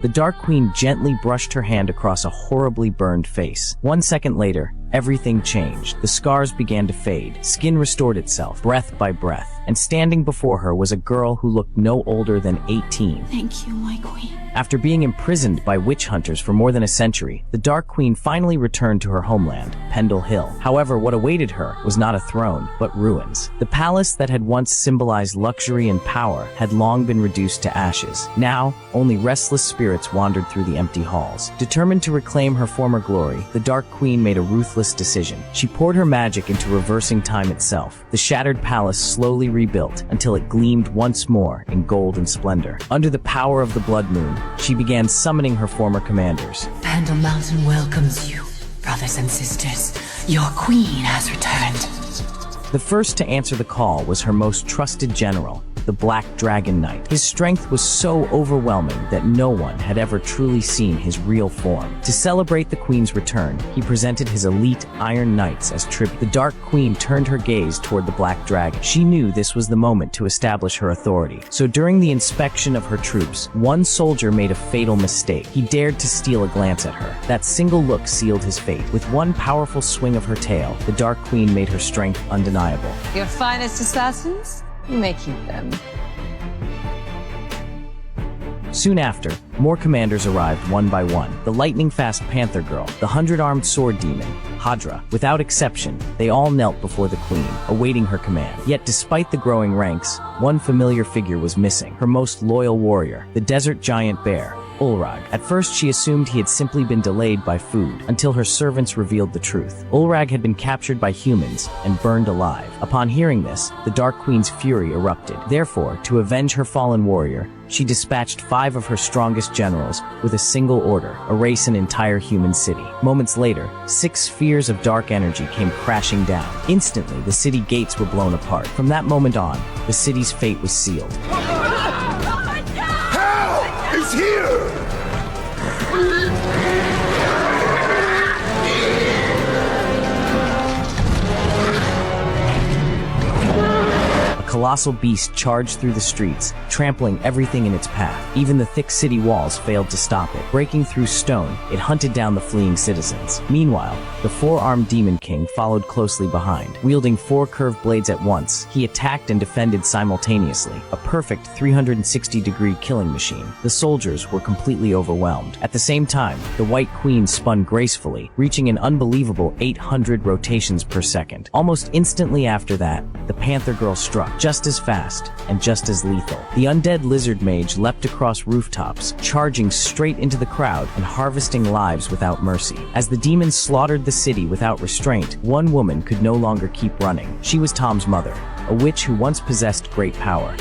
The Dark Queen gently brushed her hand across a horribly burned face. 1 second later, everything changed. The scars began to fade, skin restored itself, breath by breath, and standing before her was a girl who looked no older than 18. Thank you, my queen. After being imprisoned by witch hunters for more than a century, the Dark Queen finally returned to her homeland, Pendle Hill. However, what awaited her was not a throne, but ruins. The palace that had once symbolized luxury and power had long been reduced to ashes. Now, only restless spirits wandered through the empty halls. Determined to reclaim her former glory, the Dark Queen made a ruthless decision. She poured her magic into reversing time itself. The shattered palace slowly rebuilt until it gleamed once more in gold and splendor. Under the power of the Blood Moon, she began summoning her former commanders. Pendle Mountain welcomes you, brothers and sisters. Your queen has returned. The first to answer the call was her most trusted general, the Black Dragon Knight. His strength was so overwhelming that no one had ever truly seen his real form. To celebrate the Queen's return, he presented his elite Iron Knights as tribute. The Dark Queen turned her gaze toward the Black Dragon. She knew this was the moment to establish her authority. So during the inspection of her troops, one soldier made a fatal mistake. He dared to steal a glance at her. That single look sealed his fate. With one powerful swing of her tail, the Dark Queen made her strength undeniable. Your finest assassins? You may keep them. Soon after, more commanders arrived one by one. The lightning-fast Panther Girl, the 100-armed sword demon, Hadra. Without exception, they all knelt before the Queen, awaiting her command. Yet despite the growing ranks, one familiar figure was missing, her most loyal warrior, the desert giant bear, Ulrag. At first, she assumed he had simply been delayed by food, until her servants revealed the truth. Ulrag had been captured by humans and burned alive. Upon hearing this, the Dark Queen's fury erupted. Therefore, to avenge her fallen warrior, she dispatched 5 of her strongest generals with a single order: erase an entire human city. Moments later, 6 spheres of dark energy came crashing down. Instantly, the city gates were blown apart. From that moment on, the city's fate was sealed. Hell is here! A colossal beast charged through the streets, trampling everything in its path. Even the thick city walls failed to stop it. Breaking through stone, it hunted down the fleeing citizens. Meanwhile, the 4-armed Demon King followed closely behind. Wielding 4 curved blades at once, he attacked and defended simultaneously, a perfect 360-degree killing machine. The soldiers were completely overwhelmed. At the same time, the White Queen spun gracefully, reaching an unbelievable 800 rotations per second. Almost instantly after that, the Panther Girl struck, just as fast and just as lethal. The undead lizard mage leapt across rooftops, charging straight into the crowd and harvesting lives without mercy. As the demons slaughtered the city without restraint, one woman could no longer keep running. She was Tom's mother, a witch who once possessed great power.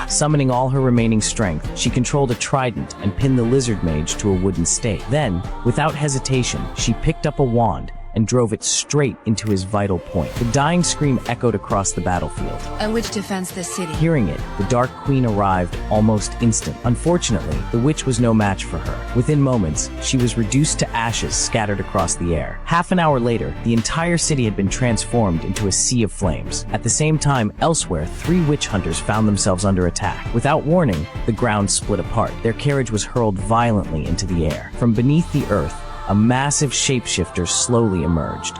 Summoning all her remaining strength, she controlled a trident and pinned the lizard mage to a wooden stake. Then, without hesitation, she picked up a wand and drove it straight into his vital point. The dying scream echoed across the battlefield. A witch defends the city. Hearing it, the Dark Queen arrived almost instant. Unfortunately, the witch was no match for her. Within moments, she was reduced to ashes scattered across the air. Half an hour later, the entire city had been transformed into a sea of flames. At the same time, elsewhere, 3 witch hunters found themselves under attack. Without warning, the ground split apart. Their carriage was hurled violently into the air. From beneath the earth, a massive shapeshifter slowly emerged.